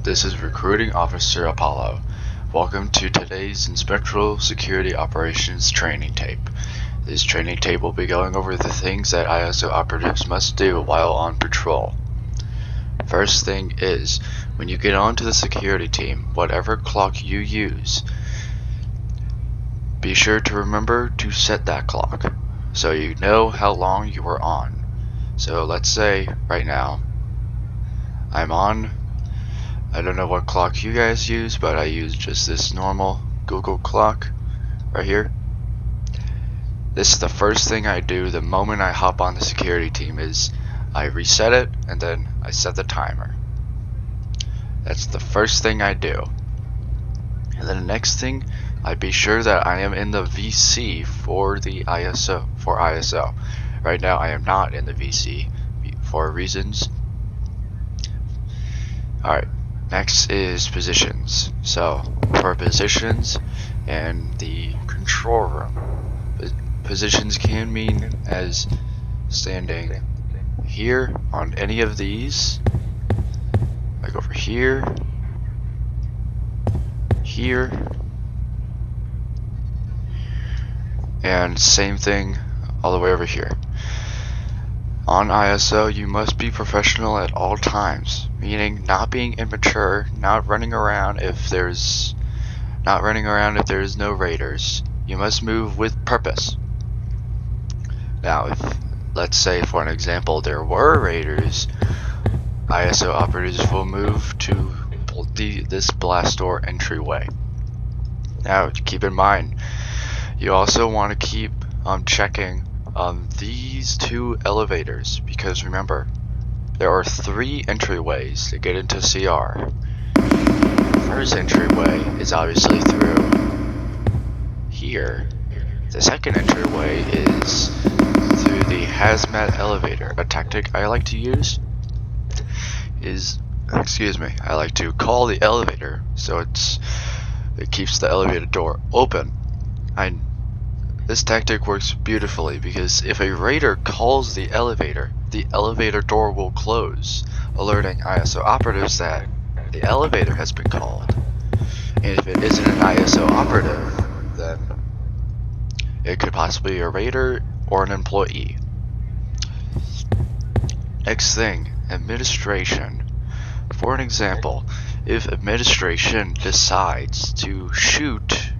this is Recruiting Officer Apollo. Welcome to today's Inspectoral Security Operations training tape. This training tape will be going over the things that ISO operatives must do while on patrol. First thing is, when you get onto the security team, whatever clock you use, be sure to remember to set that clock so you know how long you are on. So let's say right now I'm on, I don't know what clock you guys use, but I use just this normal Google clock right here. This is the first thing I do the moment I hop on the security team is I reset it and then I set the timer. That's the first thing I do. And then the next thing, I be sure that I am in the VC for the ISO. Right now I am not in the VC for reasons. Alright, next is positions. So for positions and the control room, positions can mean as standing here on any of these, like over here, here, and same thing all the way over here. On ISO, you must be professional at all times, meaning not being immature, not running around if there's no raiders. You must move with purpose. Now, if let's say for an example there were raiders, ISO operatives will move to this blast door entryway. Now, keep in mind, you also want to keep checking these two elevators, because remember, there are 3 entryways to get into CR. First entryway is obviously through here. The second entryway is through the hazmat elevator. A tactic I like to use is, I like to call the elevator so it keeps the elevator door open. This tactic works beautifully because if a raider calls the elevator door will close, alerting ISO operatives that the elevator has been called. And if it isn't an ISO operative, then it could possibly be a raider or an employee. Next thing, administration. For an example, if administration decides to shoot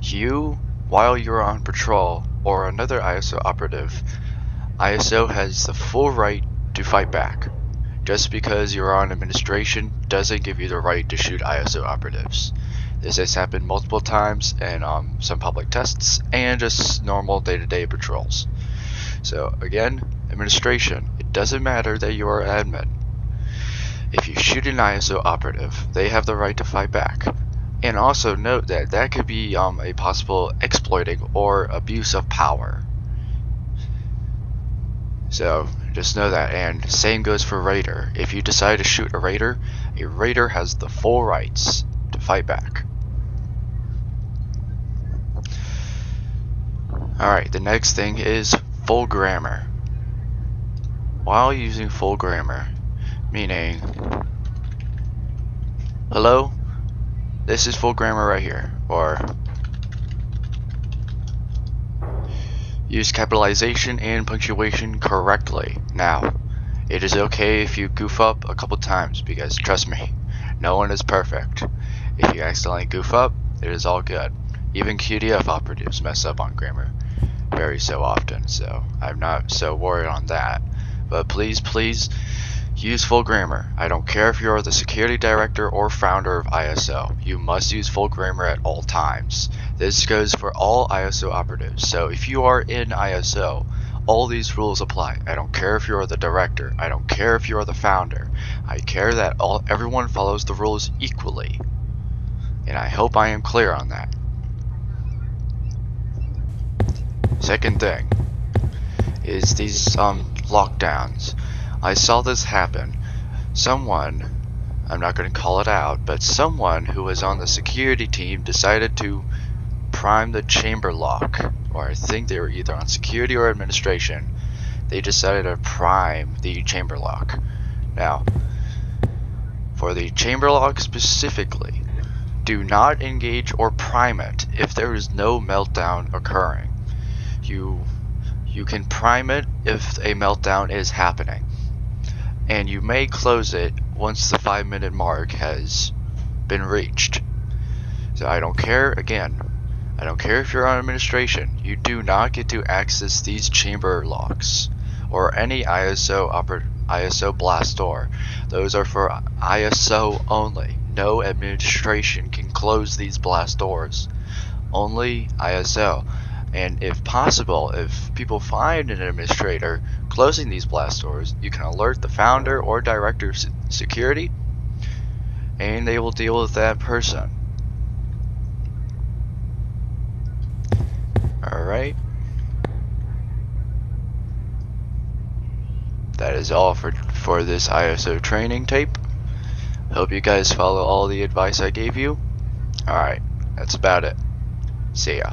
you while you're on patrol or another ISO operative, ISO has the full right to fight back. Just because you're on administration doesn't give you the right to shoot ISO operatives. This has happened multiple times in some public tests and just normal day-to-day patrols. So again, administration, it doesn't matter that you are admin. If you shoot an ISO operative, they have the right to fight back. And also note that that could be a possible exploiting or abuse of power. So just know that, and same goes for raider. If you decide to shoot a raider has the full rights to fight back. Alright, the next thing is full grammar. While using full grammar, meaning, hello, this is full grammar right here, or use capitalization and punctuation correctly. Now, it is okay if you goof up a couple times, because trust me, no one is perfect. If you accidentally goof up, it is all good. Even QDF operatives mess up on grammar very so often, so I'm not so worried on that. But please use full grammar. I don't care if you're the security director or founder of ISO. You must use full grammar at all times. This goes for all ISO operatives. So if you are in ISO, all these rules apply. I don't care if you're the director. I don't care if you're the founder. I care that everyone follows the rules equally. And I hope I am clear on that. Second thing is these lockdowns. I saw this happen. Someone, I'm not going to call it out, but someone who was on the security team decided to prime the chamber lock, or I think they were either on security or administration. They decided to prime the chamber lock. Now, For the chamber lock specifically, do not engage or prime it if there is no meltdown occurring. You can prime it if a meltdown is happening, and you may close it once the 5-minute mark has been reached. So I don't care, again, I don't care if you're on administration, you do not get to access these chamber locks or any ISO blast door. Those are for ISO only. No administration can close these blast doors. Only ISO. And if possible, if people find an administrator closing these blast doors, you can alert the founder or director of security, and they will deal with that person. Alright. That is all for this ISO training tape. Hope you guys follow all the advice I gave you. Alright, that's about it. See ya.